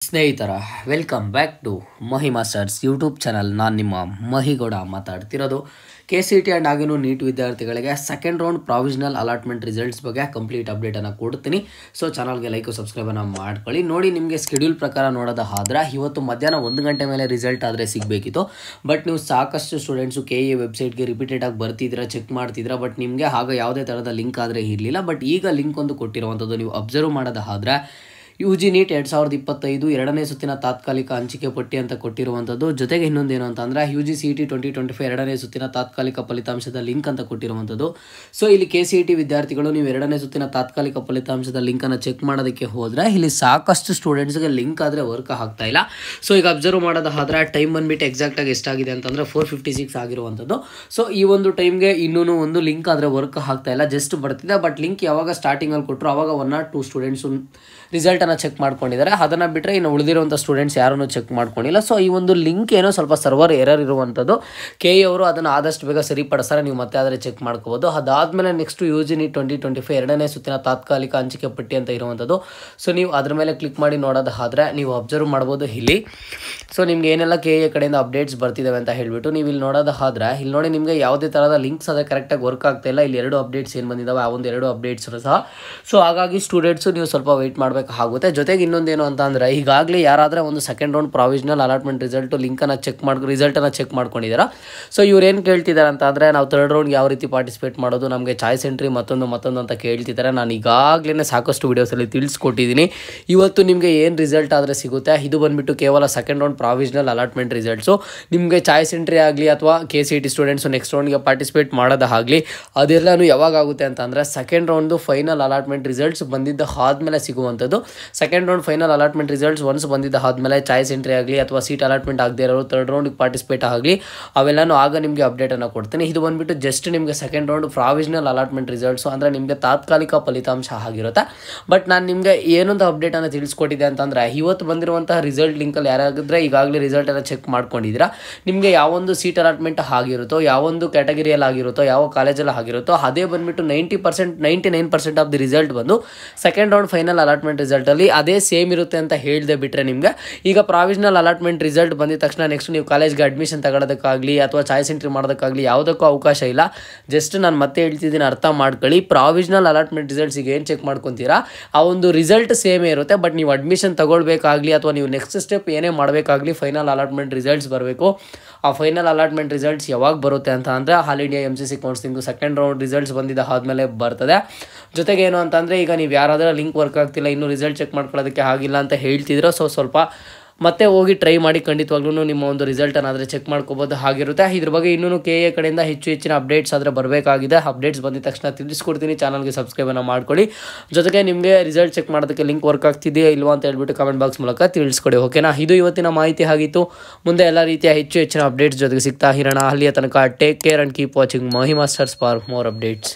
ಸ್ನೇಹಿತರ welcome back to Mahi masters YouTube channel. ನಾನು ನಿಮ್ಮ ಮಹಿಗೌಡ ಮಾತಾಡ್ತಿರೋದು. KCET ಆ್ಯಂಡ್ ಆಗಿನೂ ನೀಟ್ ವಿದ್ಯಾರ್ಥಿಗಳಿಗೆ second round provisional allotment results ಬಗ್ಗೆ ಕಂಪ್ಲೀಟ್ ಅಪ್ಡೇಟನ್ನು ಕೊಡ್ತೀನಿ. ಸೊ ಚಾನಲ್ಗೆ ಲೈಕ್ ಸಬ್ಸ್ಕ್ರೈಬನ್ನು ಮಾಡ್ಕೊಳ್ಳಿ. ನೋಡಿ, ನಿಮಗೆ ಸ್ಕೆಡ್ಯೂಲ್ ಪ್ರಕಾರ ನೋಡೋದಾದ್ರೆ ಇವತ್ತು ಮಧ್ಯಾಹ್ನ 1 ಗಂಟೆ ಮೇಲೆ ರಿಸಲ್ಟ್ ಆದರೆ ಸಿಗಬೇಕಿತ್ತು. ಬಟ್ ನೀವು ಸಾಕಷ್ಟು ಸ್ಟೂಡೆಂಟ್ಸು KE ವೆಬ್ಸೈಟ್ಗೆ ರಿಪೀಟೆಡಾಗಿ ಬರ್ತಿದ್ದೀರಾ, ಚೆಕ್ ಮಾಡ್ತಿದ್ದೀರಾ. ಬಟ್ ನಿಮಗೆ ಆಗ ಯಾವುದೇ ಥರದ ಲಿಂಕ್ ಆದರೆ ಇರಲಿಲ್ಲ. ಬಟ್ ಈಗ ಲಿಂಕ್ ಒಂದು ಕೊಟ್ಟಿರುವಂಥದ್ದು ನೀವು ಅಬ್ಸರ್ವ್ ಮಾಡೋದಾದ್ರೆ UG NEET 2025 ಎರಡನೇ ಸುತ್ತಿನ ತಾತ್ಕಾಲಿಕ ಹಂಚಿಕೆ ಪಟ್ಟಿ ಅಂತ ಕೊಟ್ಟಿರುವಂಥದ್ದು. ಜೊತೆಗೆ ಇನ್ನೊಂದೇನು ಅಂತಂದರೆ UG CET 2025 ಎರಡನೇ ಸುತ್ತಿನ ತಾತ್ಕಾಲಿಕ ಫಲಿತಾಂಶದ ಲಿಂಕ್ ಅಂತ ಕೊಟ್ಟಿರುವಂಥದ್ದು. ಸೊ ಇಲ್ಲಿ KCET ವಿದ್ಯಾರ್ಥಿಗಳು ನೀವು ಎರಡನೇ ಸುತ್ತಿನ ತಾತ್ಕಾಲಿಕ ಫಲಿತಾಂಶದ ಲಿಂಕನ್ನು ಚೆಕ್ ಮಾಡೋದಕ್ಕೆ ಹೋದರೆ ಇಲ್ಲಿ ಸಾಕಷ್ಟು ಸ್ಟೂಡೆಂಟ್ಸ್ಗೆ ಲಿಂಕ್ ಆದರೆ ವರ್ಕ್ ಆಗ್ತಾ ಇಲ್ಲ. ಸೊ ಈಗ ಅಬ್ಸರ್ವ್ ಮಾಡೋದಾದ್ರೆ ಟೈಮ್ ಬಂದುಬಿಟ್ಟು ಎಕ್ಸಾಕ್ಟಾಗಿ ಎಷ್ಟಾಗಿದೆ ಅಂತಂದರೆ 4:56 ಆಗಿರುವಂಥದ್ದು. ಸೊ ಈ ಒಂದು ಟೈಮ್ಗೆ ಇನ್ನೂ ಒಂದು ಲಿಂಕ್ ಆದರೆ ವರ್ಕ್ ಆಗ್ತಾ ಇಲ್ಲ, ಜಸ್ಟ್ ಬರ್ತಿದೆ. ಬಟ್ ಲಿಂಕ್ ಯಾವಾಗ ಸ್ಟಾರ್ಟಿಂಗಲ್ಲಿ ಕೊಟ್ಟರು ಆವಾಗ 1 or 2 ಸ್ಟೂಡೆಂಟ್ಸು ರಿಸಲ್ಟನ್ನು ಚೆಕ್ ಮಾಡ್ಕೊಂಡಿದ್ದಾರೆ. ಅದನ್ನು ಬಿಟ್ಟರೆ ಇನ್ನು ಉಳಿದಿರುವಂಥ ಸ್ಟೂಡೆಂಟ್ಸ್ ಯಾರೂ ಚೆಕ್ ಮಾಡ್ಕೊಂಡಿಲ್ಲ. ಸೊ ಈ ಒಂದು ಲಿಂಕ್ ಏನೋ ಸ್ವಲ್ಪ ಸರ್ವರ್ ಎರರ್ ಇರುವಂಥದ್ದು. KE ಅವರು ಅದನ್ನು ಆದಷ್ಟು ಬೇಗ ಸರಿಪಡಿಸ್ತಾರೆ, ನೀವು ಮತ್ತೆ ಆದರೆ ಚೆಕ್ ಮಾಡ್ಕೋಬೋದು. ಅದಾದಮೇಲೆ ನೆಕ್ಸ್ಟು UG NEET 2025 ಎರಡನೇ ಸುತ್ತಿನ ತಾತ್ಕಾಲಿಕ ಹಂಚಿಕೆ ಪಟ್ಟಿ ಅಂತ ಇರುವಂಥದ್ದು. ಸೊ ನೀವು ಅದ್ರ ಮೇಲೆ ಕ್ಲಿಕ್ ಮಾಡಿ ನೋಡೋದಾದ್ರೆ ನೀವು ಅಬ್ಸರ್ವ್ ಮಾಡ್ಬೋದು ಇಲ್ಲಿ. ಸೊ ನಿಮ್ಗೆ ಏನೆಲ್ಲ KE ಕಡೆಯಿಂದ ಅಪ್ಡೇಟ್ಸ್ ಬರ್ತಿದ್ದಾವೆ ಅಂತ ಹೇಳಿಬಿಟ್ಟು ನೀವು ಇಲ್ಲಿ ನೋಡೋದಾದ್ರೆ ಇಲ್ಲಿ ನೋಡಿ, ನಿಮಗೆ ಯಾವುದೇ ಥರದ ಲಿಂಕ್ಸ್ ಅದೇ ಕರೆಕ್ಟಾಗಿ ವರ್ಕ್ ಆಗ್ತಾ ಇಲ್ಲ. ಇಲ್ಲಿ 2 ಅಪ್ಡೇಟ್ಸ್ ಏನು ಬಂದಿದ್ದಾವೆ, ಆ ಒಂದು 2 ಅಪ್ಡೇಟ್ಸ್ ಸಹ. ಸೊ ಹಾಗಾಗಿ ಸ್ಟೂಡೆಂಟ್ಸು ನೀವು ಸ್ವಲ್ಪ ವೆಯ್ಟ್ ಮಾಡಬೇಕಾಗುತ್ತೆ. ಜೊತೆಗೆ ಇನ್ನೊಂದೇನು ಅಂತ ಅಂದರೆ ಈಗಾಗಲೇ ಯಾರಾದರೆ ಒಂದು ಸೆಕೆಂಡ್ ರೌಂಡ್ ಪ್ರಾವಿಷನಲ್ ಅಲಾಟ್ಮೆಂಟ್ ರಿಸಲ್ಟನ್ನು ಚೆಕ್ ಮಾಡ್ಕೊಂಡಿದ್ದೀರಾ. ಸೊ ಇವ್ರು ಏನು ಕೇಳ್ತಿದ್ದಾರೆ ಅಂತ ಅಂದರೆ ನಾವು ಥರ್ಡ್ ರೌಂಡ್ ಯಾವ ರೀತಿ ಪಾರ್ಟಿಸಿಪೇಟ್ ಮಾಡೋದು, ನಮಗೆ ಚಾಯ್ಸ್ ಎಂಟ್ರಿ ಮತ್ತೊಂದು ಅಂತ ಕೇಳ್ತಿದ್ದಾರೆ. ನಾನು ಈಗಾಗಲೇ ಸಾಕಷ್ಟು ವೀಡಿಯೋಸಲ್ಲಿ ತಿಳಿಸ್ಕೊಟ್ಟಿದ್ದೀನಿ. ಇವತ್ತು ನಿಮಗೆ ಏನು ರಿಸಲ್ಟ್ ಆದರೆ ಸಿಗುತ್ತೆ, ಇದು ಬಂದುಬಿಟ್ಟು ಕೇವಲ second round provisional allotment results. ನಿಮಗೆ ಚಾಯ್ಸ್ ಎಂಟ್ರಿ ಆಗಲಿ ಅಥವಾ KCET ಸ್ಟೂಡೆಂಟ್ಸು ನೆಕ್ಸ್ಟ್ ರೌಂಡ್ಗೆ ಪಾರ್ಟಿಸಿಪೇಟ್ ಮಾಡೋದಾಗಲಿ ಅದೆಲ್ಲನೂ ಯಾವಾಗ ಆಗುತ್ತೆ ಅಂತ ಅಂದರೆ ಸೆಕೆಂಡ್ ರೌಂಡ್ದು ಫೈನಲ್ ಅಲಾಟ್ಮೆಂಟ್ ರಿಸಲ್ಟ್ಸ್ ಬಂದಿದ್ದ ಆದಮೇಲೆ ಸಿಗುವಂಥದ್ದು. Second round final allotment results once ಬಂದಿದ್ದ ಆದಮೇಲೆ ಚಾಯ್ಸ್ ಎಂಟ್ರಿ ಆಗಲಿ ಅಥವಾ ಸೀಟ್ ಅಲಾಟ್ಮೆಂಟ್ ಆಗದೆ ಇರೋರು ಥರ್ಡ್ ರೌಂಡಿಗೆ ಪಾರ್ಟಿಸಿಪೇಟ್ ಆಗಲಿ ಅವೆಲ್ಲನೂ ಆಗ ನಿಮಗೆ ಅಪ್ಡೇಟನ್ನು ಕೊಡ್ತೀನಿ. ಇದು ಬಂದುಬಿಟ್ಟು ಜಸ್ಟ್ ನಿಮಗೆ second round provisional allotment results ಅಂದರೆ ನಿಮಗೆ ತಾತ್ಕಾಲಿಕ ಫಲಿತಾಂಶ ಆಗಿರುತ್ತೆ. ಬಟ್ ನಾನು ನಿಮಗೆ ಏನೊಂದು ಅಪ್ಡೇಟನ್ನು ತಿಳಿಸ್ಕೊಟ್ಟಿದ್ದೆ ಅಂತಂದರೆ ಇವತ್ತು ಬಂದಿರುವಂತಹ ರಿಸಲ್ಟ್ ಲಿಂಕಲ್ಲಿ ಯಾರಾಗಿದ್ದರೆ ಈಗಾಗಲೇ ರಿಸಲ್ಟನ್ನು ಚೆಕ್ ಮಾಡ್ಕೊಂಡಿದ್ದೀರಾ, ನಿಮಗೆ ಯಾವೊಂದು ಸೀಟ್ ಅಲಾಟ್ಮೆಂಟ್ ಆಗಿರುತ್ತೋ, ಯಾವೊಂದು ಕ್ಯಾಟಗರಿಯಲ್ಲಿ ಆಗಿರುತ್ತೋ, ಯಾವ ಕಾಲೇಜಲ್ಲಿ ಆಗಿರುತ್ತೋ ಅದೇ ಬಂದುಬಿಟ್ಟು 99% ಆಫ್ ದಿ ರಿಸಲ್ಟ್ ಬಂದು ಸೆಕೆಂಡ್ ರೌಂಡ್ ಫೈನಲ್ ಅಲಾಟ್ಮೆಂಟ್ ರಿಸಲ್ಟಲ್ಲಿ ಅದೇ ಸೇಮ್ ಇರುತ್ತೆ ಅಂತ ಹೇಳಿದೆ. ಬಿಟ್ಟರೆ ನಿಮಗೆ ಈಗ ಪ್ರಾವಿಷನಲ್ ಅಲಾಟ್ಮೆಂಟ್ ರಿಸಲ್ಟ್ ಬಂದಿದ ತಕ್ಷಣ ನೆಕ್ಸ್ಟ್ ನೀವು ಕಾಲೇಜ್ಗೆ ಅಡ್ಮಿಷನ್ ತಗೊಳ್ಳೋದಕ್ಕಾಗಲಿ ಅಥವಾ ಚಾಯ್ಸ್ ಎಂಟ್ರಿ ಮಾಡೋದಕ್ಕಾಗಲಿ ಯಾವುದಕ್ಕೂ ಅವಕಾಶ ಇಲ್ಲ. ಜಸ್ಟ್ ನಾನು ಮತ್ತೆ ಹೇಳ್ತಿದ್ದೀನಿ, ಅರ್ಥ ಮಾಡ್ಕೊಳ್ಳಿ. ಪ್ರಾವಿಷನಲ್ ಅಲಾಟ್ಮೆಂಟ್ ರಿಸಲ್ಟ್ಸಿಗೆ ಏನು ಚೆಕ್ ಮಾಡ್ಕೊತೀರಾ ಆ ಒಂದು ರಿಸಲ್ಟ್ ಸೇಮೇ ಇರುತ್ತೆ. ಬಟ್ ನೀವು ಅಡ್ಮಿಷನ್ ತಗೊಳ್ಬೇಕಾಗಲಿ ಅಥವಾ ನೀವು ನೆಕ್ಸ್ಟ್ ಸ್ಟೆಪ್ ಏನೇ ಮಾಡಬೇಕಾಗಲಿ ಫೈನಲ್ ಅಲಾಟ್ಮೆಂಟ್ ರಿಸಲ್ಟ್ಸ್ ಬರಬೇಕು. ಆ ಫೈನಲ್ ಅಲಾಟ್ಮೆಂಟ್ ರಿಸಲ್ಟ್ಸ್ ಯಾವಾಗ ಬರುತ್ತೆ ಅಂತ ಅಂದರೆ all India MCC counselling second round results ಬಂದಿದ್ದ ಆದಮೇಲೆ ಬರ್ತದೆ. ಜೊತೆಗೆ ಏನು ಅಂತಂದರೆ ಈಗ ನೀವು ಯಾರಾದರೂ ಲಿಂಕ್ ವರ್ಕ್ ಆಗ್ತಿಲ್ಲ, ಇನ್ನೂ ರಿಸಲ್ಟ್ ಚೆಕ್ ಮಾಡ್ಕೊಳ್ಳೋದಕ್ಕೆ ಆಗಿಲ್ಲ ಅಂತ ಹೇಳ್ತಿದ್ರು. ಸೊ ಸ್ವಲ್ಪ ಮತ್ತೆ ಹೋಗಿ ಟ್ರೈ ಮಾಡಿ, ಖಂಡಿತವಾಗ್ಲೂ ನಿಮ್ಮ ಒಂದು ರಿಸಲ್ಟನ್ನು ಆದರೆ ಚೆಕ್ ಮಾಡ್ಕೋಬೋದು ಆಗಿರುತ್ತೆ. ಇದ್ರ ಬಗ್ಗೆ ಇನ್ನೂ KE ಕಡೆಯಿಂದ ಹೆಚ್ಚಿನ ಅಪ್ಡೇಟ್ಸ್ ಆದರೆ ಬರಬೇಕಾಗಿದೆ. ಅಪ್ಡೇಟ್ಸ್ ಬಂದಿದ ತಕ್ಷಣ ತಿಳಿಸ್ಕೊಡ್ತೀನಿ. ಚಾನಲ್ಗೆ ಸಬ್ಸ್ಕ್ರೈಬನ್ನು ಮಾಡ್ಕೊಳ್ಳಿ. ಜೊತೆಗೆ ನಿಮಗೆ ರಿಸಲ್ಟ್ ಚೆಕ್ ಮಾಡೋದಕ್ಕೆ ಲಿಂಕ್ ವರ್ಕ್ ಆಗ್ತಿದೆಯಾ ಇಲ್ವಾ ಅಂತ ಹೇಳ್ಬಿಟ್ಟು ಕಮೆಂಟ್ ಬಾಕ್ಸ್ ಮೂಲಕ ತಿಳಿಸ್ಕೊಡಿ. ಓಕೆನಾ? ಇದು ಇವತ್ತಿನ ಮಾಹಿತಿ ಆಗಿತ್ತು. ಮುಂದೆ ಎಲ್ಲ ರೀತಿಯ ಹೆಚ್ಚಿನ ಅಪ್ಡೇಟ್ಸ್ ಜೊತೆಗೆ ಸಿಗ್ತಾ ಇರೋಣ. ಅಲ್ಲಿಯ ತನಕ take care and keep watching Mahi masters for more updates.